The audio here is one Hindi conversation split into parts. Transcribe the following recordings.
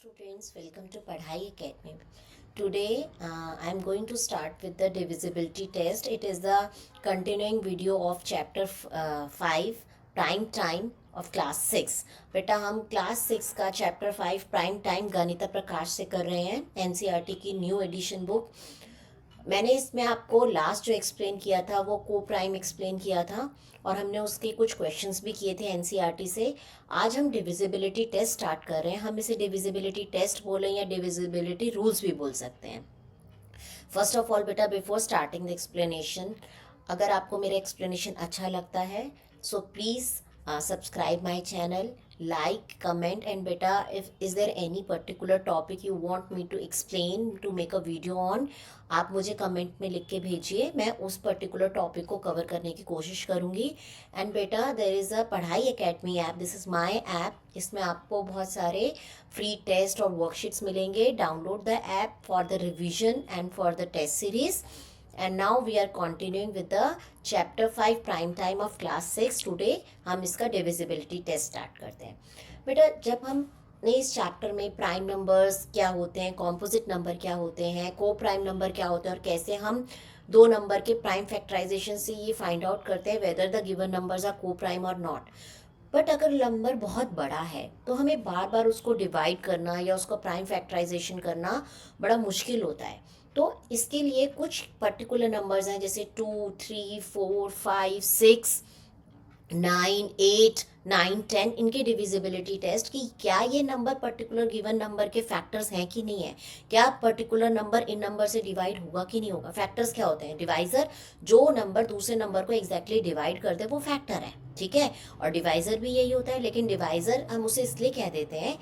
students, welcome to Padhai Academy. Today I am going to start with the divisibility test. It is the continuing video of chapter 5 prime time of class 6. बेटा हम क्लास 6 का चैप्टर 5 प्राइम टाइम गणित प्रकाश से कर रहे हैं एनसीईआरटी की न्यू एडिशन बुक। मैंने इसमें आपको लास्ट जो एक्सप्लेन किया था वो को प्राइम एक्सप्लेन किया था और हमने उसके कुछ क्वेश्चंस भी किए थे एनसीईआरटी से। आज हम डिविजिबिलिटी टेस्ट स्टार्ट कर रहे हैं। हम इसे डिविजिबिलिटी टेस्ट बोलें या डिविजिबिलिटी रूल्स भी बोल सकते हैं। फर्स्ट ऑफ ऑल बेटा, बिफोर स्टार्टिंग द एक्सप्लेनेशन, अगर आपको मेरा एक्सप्लेनेशन अच्छा लगता है so please subscribe my channel, like, comment, and beta, if is there any particular topic you want me to explain to make a video on, आप मुझे कमेंट में लिख के भेजिए, मैं उस पर्टिकुलर टॉपिक को कवर करने की कोशिश करूँगी। एंड बेटा, देर is a Padhai Academy app, this is my app. इसमें आपको बहुत सारे फ्री टेस्ट और वर्कशीट्स मिलेंगे। Download the app for the revision and for the test series. And now we are continuing with the chapter 5 prime time of class 6. Today हम इसका divisibility test start करते हैं। बेटा, जब हमने इस चैप्टर में प्राइम नंबर्स क्या होते हैं, कॉम्पोजिट नंबर क्या होते हैं, को प्राइम नंबर क्या होते हैं और कैसे हम दो नंबर के प्राइम फैक्टराइजेशन से ये फाइंड आउट करते हैं whether the given numbers are coprime और नॉट। बट अगर नंबर बहुत बड़ा है तो हमें बार बार उसको डिवाइड करना या उसका प्राइम फैक्टराइजेशन करना बड़ा मुश्किल होता है। तो इसके लिए कुछ पर्टिकुलर नंबर्स हैं, जैसे 2, 3, 4, 5, 6, 9, 8, 9, 10, इनके डिविजिबिलिटी टेस्ट कि क्या ये नंबर पर्टिकुलर गिवन नंबर के फैक्टर्स हैं कि नहीं है, क्या पर्टिकुलर नंबर इन नंबर से डिवाइड होगा कि नहीं होगा। फैक्टर्स क्या होते हैं? डिवाइजर, जो नंबर दूसरे नंबर को एग्जैक्टली डिवाइड कर दे वो फैक्टर है, ठीक है। और डिवाइजर भी यही होता है, लेकिन डिवाइजर हम उसे इसलिए कह देते हैं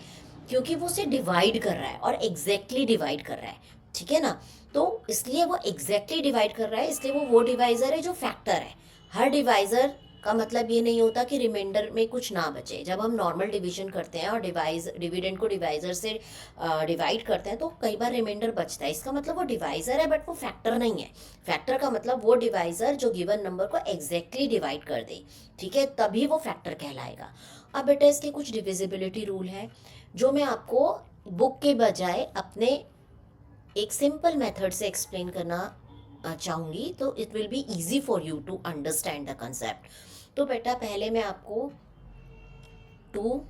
क्योंकि वो उसे डिवाइड कर रहा है और एग्जैक्टली डिवाइड कर रहा है, ठीक है ना। तो इसलिए वो एग्जैक्टली डिवाइड कर रहा है, इसलिए वो डिवाइजर है जो फैक्टर है। हर डिवाइजर का मतलब ये नहीं होता कि रिमाइंडर में कुछ ना बचे। जब हम नॉर्मल डिवीजन करते हैं और डिविडेंड को डिवाइजर से डिवाइड करते हैं तो कई बार रिमाइंडर बचता है, इसका मतलब वो डिवाइजर है बट वो फैक्टर नहीं है। फैक्टर का मतलब वो डिवाइजर जो गिवन नंबर को एग्जैक्टली डिवाइड कर दे, ठीक है, तभी वो फैक्टर कहलाएगा। अब बेटा, इसके कुछ डिविजिबिलिटी रूल है जो मैं आपको बुक के बजाय अपने एक सिंपल मेथड से एक्सप्लेन करना चाहूँगी, तो it will be easy for you to understand the concept. तो बेटा, पहले मैं आपको 2,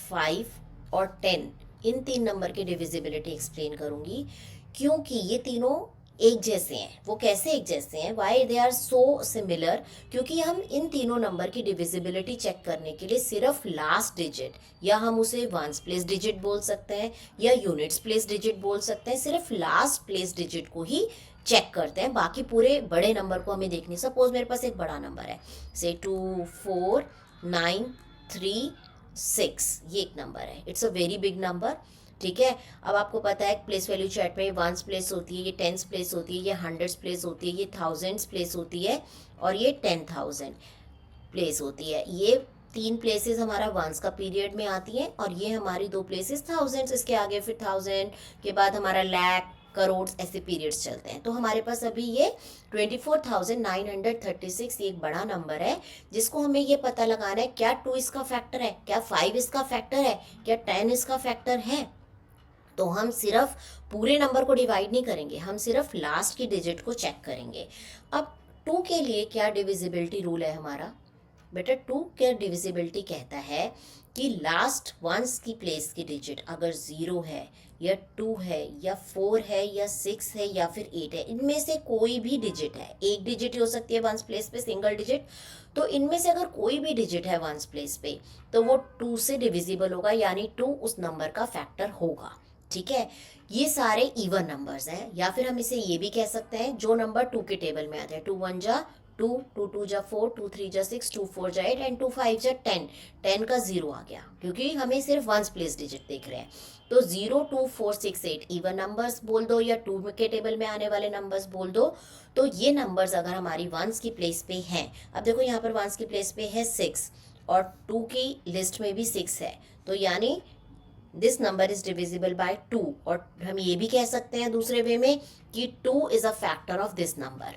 5 और 10 इन तीन नंबर की डिविजिबिलिटी एक्सप्लेन करूँगी, क्योंकि ये तीनों एक जैसे हैं। वो कैसे एक जैसे हैं? Why they are so similar? क्योंकि हम इन तीनों नंबर की डिविजिबिलिटी चेक करने के लिए सिर्फ लास्ट डिजिट, या हम उसे वंस प्लेस डिजिट बोल सकते हैं या यूनिट्स प्लेस डिजिट बोल सकते हैं, सिर्फ लास्ट प्लेस डिजिट को ही चेक करते हैं। बाकी पूरे बड़े नंबर को हमें देखनी। सपोज मेरे पास एक बड़ा नंबर है, से 2, 4, 9, 3, 6, ये एक नंबर है, it's a very big number, ठीक है। अब आपको पता है प्लेस वैल्यू चैट में वंस प्लेस होती है, ये टेंस प्लेस होती है, ये हंड्रेड्स प्लेस होती है, ये थाउजेंड्स प्लेस होती है और ये 10,000 प्लेस होती है। ये तीन प्लेसेस हमारा वंस का पीरियड में आती हैं और ये हमारी दो प्लेसेस थाउजेंड्स, इसके आगे फिर 1000 के बाद हमारा लाख, करोड़, ऐसे पीरियड्स चलते हैं। तो हमारे पास अभी ये 24,936 ये एक बड़ा नंबर है जिसको हमें ये पता लगाना है क्या 2 इसका फैक्टर है, क्या 5 इसका फैक्टर है, क्या 10 इसका फैक्टर है। तो हम सिर्फ पूरे नंबर को डिवाइड नहीं करेंगे, हम सिर्फ लास्ट की डिजिट को चेक करेंगे। अब 2 के लिए क्या डिविजिबिलिटी रूल है हमारा? बेटा, 2 के डिविजिबिलिटी कहता है कि लास्ट वंस की प्लेस की डिजिट अगर 0 है या 2 है या 4 है या 6 है या फिर 8 है, इनमें से कोई भी डिजिट है, एक डिजिट ही हो सकती है वंस प्लेस पे, सिंगल डिजिट, तो इनमें से अगर कोई भी डिजिट है वंस प्लेस पे तो वो 2 से डिविजिबल होगा, यानी 2 उस नंबर का फैक्टर होगा, ठीक है। ये सारे इवन नंबर्स हैं, या फिर हम इसे ये भी कह सकते हैं जो नंबर 2 के टेबल में आते हैं। 2 1 जा 2, 2 2 जा 4, 2 3 जा 6, 2 4 जा 8 एंड 2 5 जा 10। 10 का 0 आ गया क्योंकि हमें सिर्फ वंस प्लेस डिजिट देख रहे हैं। तो 0 2 4 6 8 इवन नंबर्स बोल दो या 2 के टेबल में आने वाले नंबर्स बोल दो। तो ये नंबर्स अगर हमारी वंस की प्लेस पे हैं, अब देखो यहाँ पर वंस की प्लेस पे है 6 और 2 की लिस्ट में भी 6 है, तो यानी this number is divisible bye 2। और हम ये भी कह सकते हैं दूसरे वे में कि 2 is a factor of this number.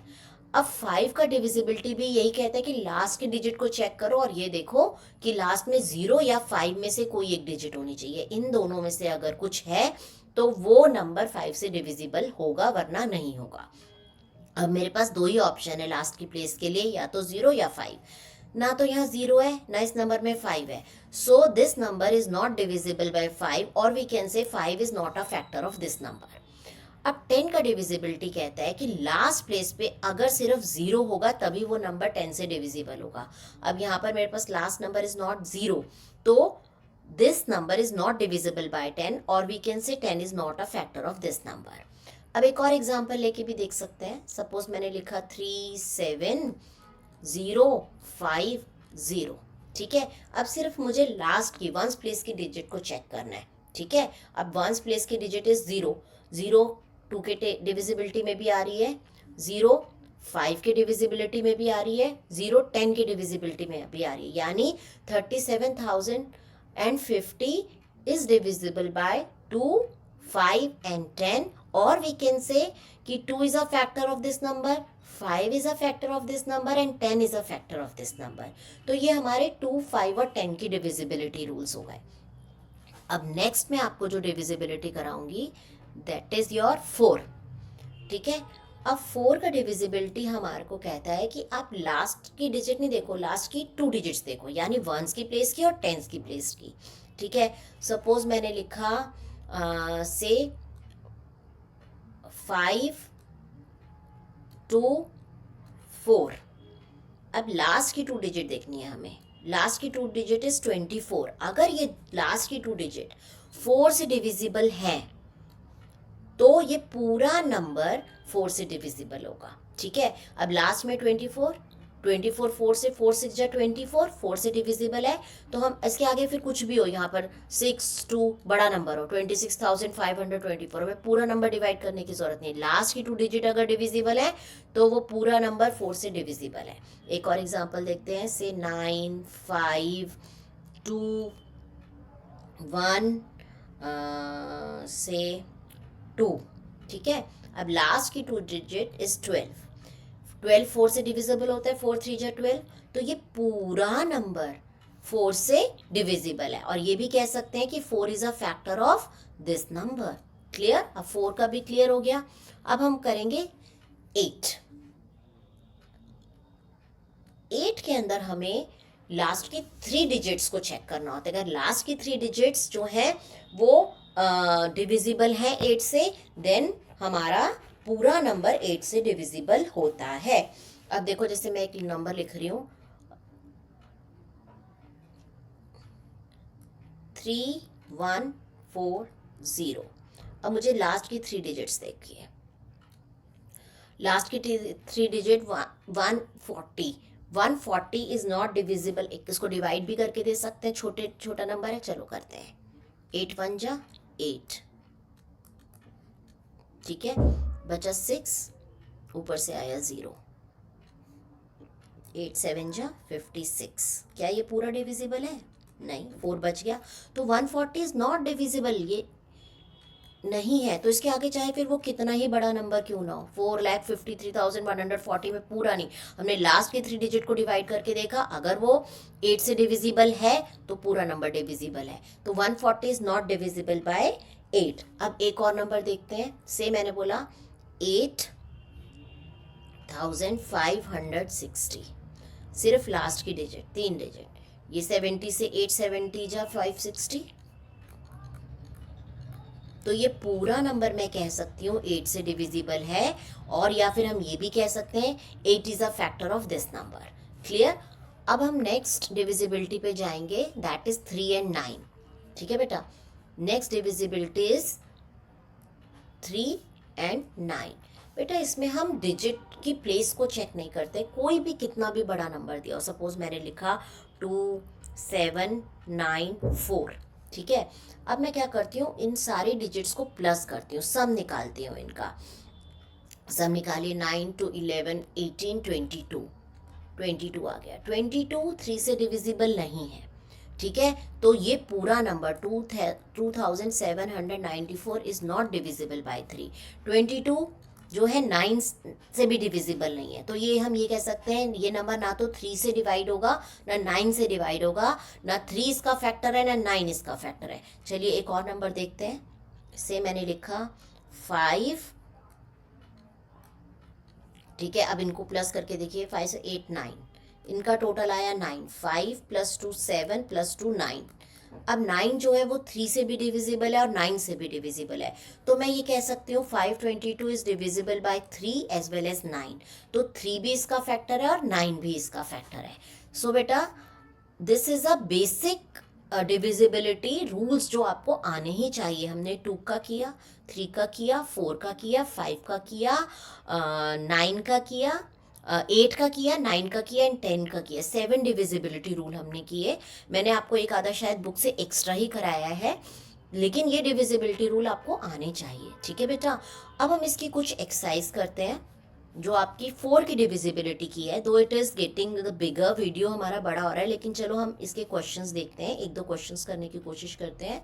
अब 5 का डिविजिबिलिटी भी यही कहता है कि लास्ट के डिजिट को चेक करो और ये देखो कि लास्ट में 0 या 5 में से कोई एक डिजिट होनी चाहिए। इन दोनों में से अगर कुछ है तो वो नंबर 5 से डिविजिबल होगा, वरना नहीं होगा। अब मेरे पास दो ही ऑप्शन है लास्ट की प्लेस के लिए, या तो 0 या 5। ना तो यहाँ 0 है ना इस नंबर में 5 है, so this number is not divisible by 5, और we can say 5 is not a factor of this number. अब 10 का डिविजिबिलिटी कहता है कि लास्ट प्लेस पे अगर सिर्फ 0 होगा तभी वो नंबर 10 से डिविजिबल होगा। अब यहाँ पर मेरे पास लास्ट नंबर इज नॉट 0, तो this number is not divisible by 10, और we can say 10 is not a factor of this number. अब एक और एग्जांपल लेके भी देख सकते हैं। सपोज मैंने लिखा 3705 ठीक है। अब सिर्फ मुझे लास्ट की वंस प्लेस की डिजिट को चेक करना है, ठीक है। अब वंस प्लेस की डिजिट इज 0, 0 2 के डिविजिबिलिटी में भी आ रही है, 0 5 के डिविजिबिलिटी में भी आ रही है, 0 10 के डिविजिबिलिटी में भी आ रही है, यानी 37,050 is divisible bye 2, 5 and 10, or we can say कि 2 is a factor of this number, 5 is a factor of this number and 10 is a factor of this number। तो ये हमारे 2, 5 और 10 की डिविजिबिलिटी रूल्स हो गए। अब नेक्स्ट मैं आपको जो डिविजिबिलिटी कराऊंगी दैट इज योर 4, ठीक है। अब 4 का डिविजिबिलिटी हमारे को कहता है कि आप लास्ट की डिजिट नहीं देखो, लास्ट की 2 डिजिट्स देखो, यानी वंस की प्लेस की और टेंस की प्लेस की, ठीक है। सपोज मैंने लिखा से 5 2 4। अब लास्ट की 2 डिजिट देखनी है हमें, लास्ट की 2 डिजिट इज 24। अगर ये लास्ट की 2 डिजिट 4 से डिविजिबल है तो ये पूरा नंबर 4 से डिविजिबल होगा, ठीक है। अब लास्ट में 24 4 से 4 6 जा 24, 4 से डिविजिबल है, तो हम इसके आगे फिर कुछ भी हो, यहाँ पर 6 2 बड़ा नंबर हो, 26,524, हमें पूरा नंबर डिवाइड करने की जरूरत नहीं। लास्ट की 2 डिजिट अगर डिविजिबल है तो वो पूरा नंबर 4 से डिविजिबल है। एक और एग्जांपल देखते हैं, से 9 5 2 1 से 2, ठीक है। अब लास्ट की 2 डिजिट इज 12 4 से डिविजिबल होता है, 4 3 जा 12, तो ये पूरा नंबर 4 से डिविजिबल है, और ये भी कह सकते हैं कि 4 is a factor of this number. Clear? अब 4 का भी क्लियर हो गया। अब हम करेंगे 8 के अंदर हमें लास्ट की 3 डिजिट्स को चेक करना होता है। अगर लास्ट की 3 डिजिट्स जो है वो डिविजिबल है 8 से, देन हमारा पूरा नंबर 8 से डिविजिबल होता है। अब देखो, जैसे मैं एक नंबर लिख रही हूँ 3140। अब मुझे लास्ट की 3 डिजिट्स देखिए, लास्ट की 3 डिजिट 140 इज नॉट डिविजिबल। इसको डिवाइड भी करके दे सकते हैं, छोटा नंबर है, चलो करते हैं। 8 1 जा 8, ठीक है, बचा 6, ऊपर से आया 0, 8 7 जा 56। क्या ये पूरा डिविजिबल है? नहीं, 4 बच गया, तो 140 इज नॉट डिविजिबल, ये नहीं है। तो इसके आगे चाहे फिर वो कितना ही बड़ा नंबर क्यों ना हो, 4,53,140 में पूरा नहीं। हमने लास्ट के 3 डिजिट को डिवाइड करके देखा, अगर वो 8 से डिविजिबल है तो पूरा नंबर डिविजिबल है, तो 140 इज नॉट डिविजिबल बाय 8। अब एक और नंबर देखते हैं, से मैंने बोला 8,560, सिर्फ लास्ट की डिजिट 3 डिजिट, ये 70 से 870 जा 560, तो ये पूरा नंबर मैं कह सकती हूँ 8 से डिविजिबल है, और या फिर हम ये भी कह सकते हैं 8 is a factor of this number. Clear? अब हम नेक्स्ट डिविजिबिलिटी पे जाएंगे, दैट इज 3 and 9, ठीक है बेटा। Next divisibility is 3 and 9। बेटा इसमें हम डिजिट की प्लेस को चेक नहीं करते, कोई भी कितना भी बड़ा नंबर दिया, सपोज मैंने लिखा 2794, ठीक है। अब मैं क्या करती हूँ, इन सारी डिजिट्स को प्लस करती हूँ, सम निकालती हूँ इनका। सम निकालिए, 9 2 11 18 22 आ गया। 22 3 से डिविजिबल नहीं है, ठीक है, तो ये पूरा number 2794 is not divisible by 3। 22 जो है 9 से भी डिविजिबल नहीं है। तो ये हम ये कह सकते हैं ये नंबर ना तो 3 से डिवाइड होगा, ना 9 से डिवाइड होगा, ना 3 इसका फैक्टर है, ना 9 इसका फैक्टर है। चलिए एक और नंबर देखते हैं। से मैंने लिखा 5, ठीक है। अब इनको प्लस करके देखिए, 5 से 8 9, इनका टोटल आया 9। 5 + 2 7 + 2 9। अब 9 जो है वो 3 से भी डिविजिबल है और 9 से भी डिविजिबल है। तो मैं ये कह सकती हूँ 522 is divisible by 3 as well as 9। तो 3 भी इसका फैक्टर है और 9 भी इसका फैक्टर है। सो बेटा this is a basic divisibility rules जो आपको आने ही चाहिए। हमने 2 का किया, 3 का किया, 4 का किया, 5 का किया, 9 का किया, 8 का किया, 9 का किया एंड 10 का किया। 7 डिविजिबिलिटी रूल हमने किए। मैंने आपको एक आधा शायद बुक से एक्स्ट्रा ही कराया है, लेकिन ये डिविजिबिलिटी रूल आपको आने चाहिए, ठीक है बेटा। अब हम इसकी कुछ एक्सरसाइज करते हैं जो आपकी 4 की डिविजिबिलिटी की है। दो it is getting the bigger, video हमारा बड़ा हो रहा है, लेकिन चलो हम इसके क्वेश्चंस देखते हैं, एक दो क्वेश्चंस करने की कोशिश करते हैं।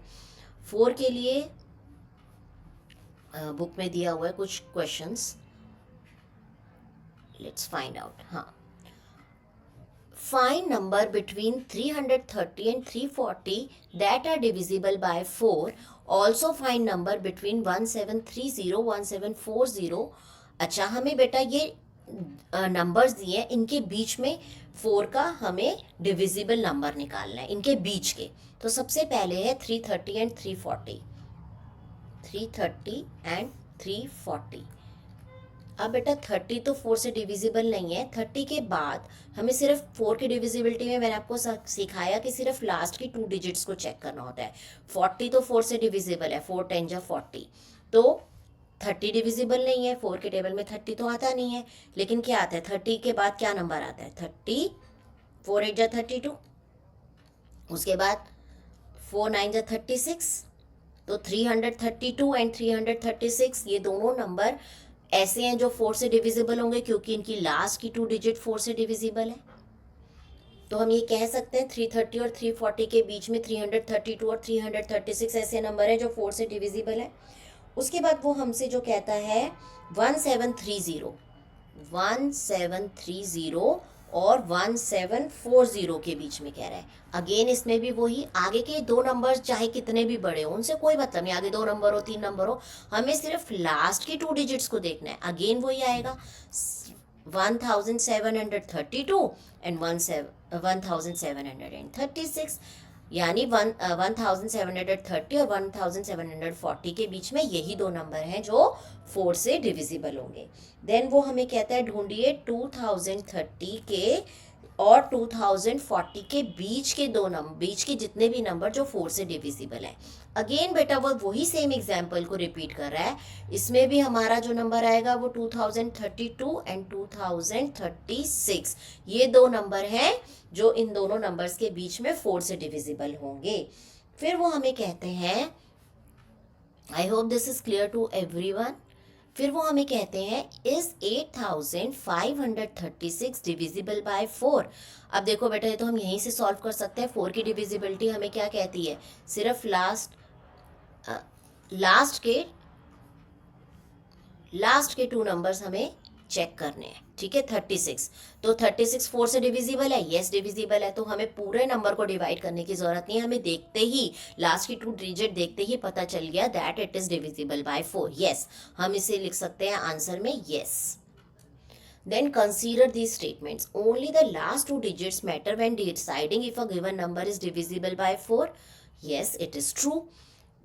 4 के लिए बुक में दिया हुआ है कुछ क्वेश्चंस, लेट्स फाइंड आउट। हाँ, find number between 330 and 340 that are divisible by 4. Also find number between 1730 1740. अच्छा, हमें बेटा ये नंबर्स दिए हैं, इनके बीच में 4 का हमें डिविजिबल नंबर निकालना है, इनके बीच के। तो सबसे पहले है 330 एंड 340। 330 एंड 340। अब बेटा 30 तो 4 से डिविजिबल नहीं है। 30 के बाद हमें सिर्फ 4 की डिविजिबिलिटी में मैंने आपको सिखाया कि सिर्फ लास्ट की 2 डिजिट्स को चेक करना होता है। 40 तो 4 से डिविजिबल है, 4 10 जा 40। तो 30 डिविजिबल नहीं है, 4 के टेबल में 30 तो आता नहीं है। लेकिन क्या आता है 30 के बाद, क्या नंबर आता है 30, 4 8 जा 32, उसके बाद 4 9 जा 36। तो 332 एंड 336 ये दोनों नंबर ऐसे हैं जो 4 से डिविजिबल होंगे, क्योंकि इनकी लास्ट की 2 डिजिट 4 से डिविजिबल है। तो हम ये कह सकते हैं 330 और 340 के बीच में 332 और 336 ऐसे नंबर हैं जो 4 से डिविजिबल है। उसके बाद वो हमसे जो कहता है 1730 और 1740 के बीच में कह रहा है। अगेन इसमें भी वही, आगे के 2 नंबर चाहे कितने भी बड़े हो उनसे कोई मतलब नहीं, आगे 2 नंबर हो 3 नंबर हो, हमें सिर्फ लास्ट की 2 डिजिट्स को देखना है। अगेन वही आएगा 1732 एंड 1736, यानी 1730 और 1740 के बीच में यही 2 नंबर हैं जो 4 से डिविजिबल होंगे। देन वो हमें कहता है ढूंढिए 2030 के और 2040 के बीच के 2 नंबर, बीच के जितने भी नंबर जो 4 से डिविजिबल है। अगेन बेटा वो वही सेम एग्जाम्पल को रिपीट कर रहा है। इसमें भी हमारा जो नंबर आएगा वो 2032 एंड 2036, ये 2 नंबर हैं जो इन दोनों नंबर्स के बीच में 4 से डिविजिबल होंगे। फिर वो हमें कहते हैं, I hope this is clear to everyone. फिर वो हमें कहते हैं इज 8536 डिविजिबल बाय 4। अब देखो बेटा ये तो हम यहीं से सॉल्व कर सकते हैं। 4 की डिविजिबिलिटी हमें क्या कहती है, सिर्फ लास्ट के 2 नंबर्स हमें चेक करने हैं, ठीक है। 36, तो 36 4 से डिविजिबल है, यस डिविजिबल है। तो हमें पूरे नंबर को डिवाइड करने की जरूरत नहीं है, हमें देखते ही लास्ट की 2 डिजिट देखते ही पता चल गया that it is divisible by 4, yes. हम इसे लिख सकते हैं आंसर में yes. Then consider these statements. Only the last 2 digits matter when deciding if a given number is divisible by 4. Yes, it is true.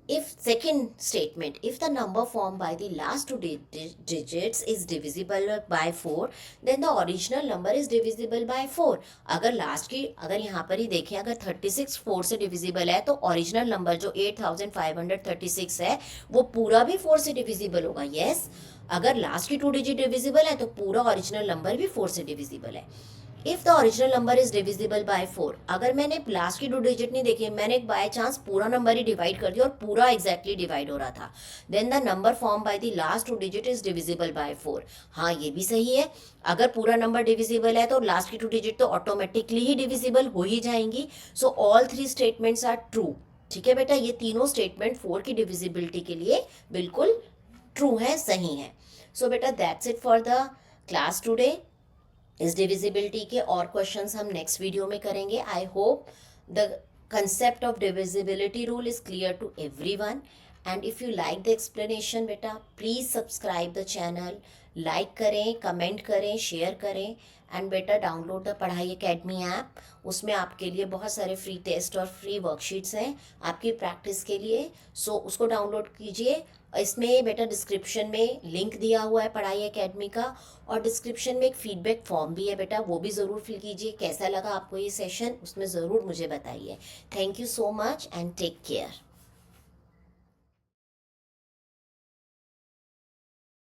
If second statement, if the number formed by the last 2 digits is divisible by 4, then the original number is divisible by 4. अगर लास्ट की, अगर यहाँ पर ही देखें, अगर 36 4 से डिविजिबल है तो ओरिजिनल नंबर जो 8536 है वो पूरा भी 4 से डिविजिबल होगा, यस। अगर लास्ट की 2 डिजिट डिविजिबल है तो पूरा ओरिजिनल नंबर भी 4 से डिविजिबल है। If the original number is divisible by 4, अगर मैंने लास्ट की 2 डिजिट नहीं देखी, मैंने बाय चांस पूरा नंबर ही डिवाइड कर दिया और पूरा एग्जैक्टली डिवाइड हो रहा था, then the number form by the last 2 digit is divisible by 4। हाँ ये भी सही है, अगर पूरा नंबर डिविजिबल है तो लास्ट की 2 डिजिट तो ऑटोमेटिकली ही डिविजिबल हो ही जाएंगी। So all 3 statements are true, ठीक है बेटा। ये तीनों स्टेटमेंट 4 की डिविजिबिलिटी के लिए बिल्कुल ट्रू हैं, सही हैं. सो बेटा that's it for the class today. इस डिविजिबिलिटी के और क्वेश्चंस हम नेक्स्ट वीडियो में करेंगे. I hope the concept of divisibility rule is clear to everyone, and if you like the explanation beta please subscribe the channel, like करें, कमेंट करें, शेयर करें, एंड बेटा डाउनलोड द पढ़ाई एकेडमी ऐप. उसमें आपके लिए बहुत सारे फ्री टेस्ट और फ्री वर्कशीट्स हैं आपकी प्रैक्टिस के लिए. सो उसको डाउनलोड कीजिए. इसमें बेटा डिस्क्रिप्शन में लिंक दिया हुआ है पढ़ाई एकेडमी का, और डिस्क्रिप्शन में एक फीडबैक फॉर्म भी है बेटा, वो भी ज़रूर फिल कीजिए. कैसा लगा आपको ये सेशन, उसमें ज़रूर मुझे बताइए. Thank you so much and take care.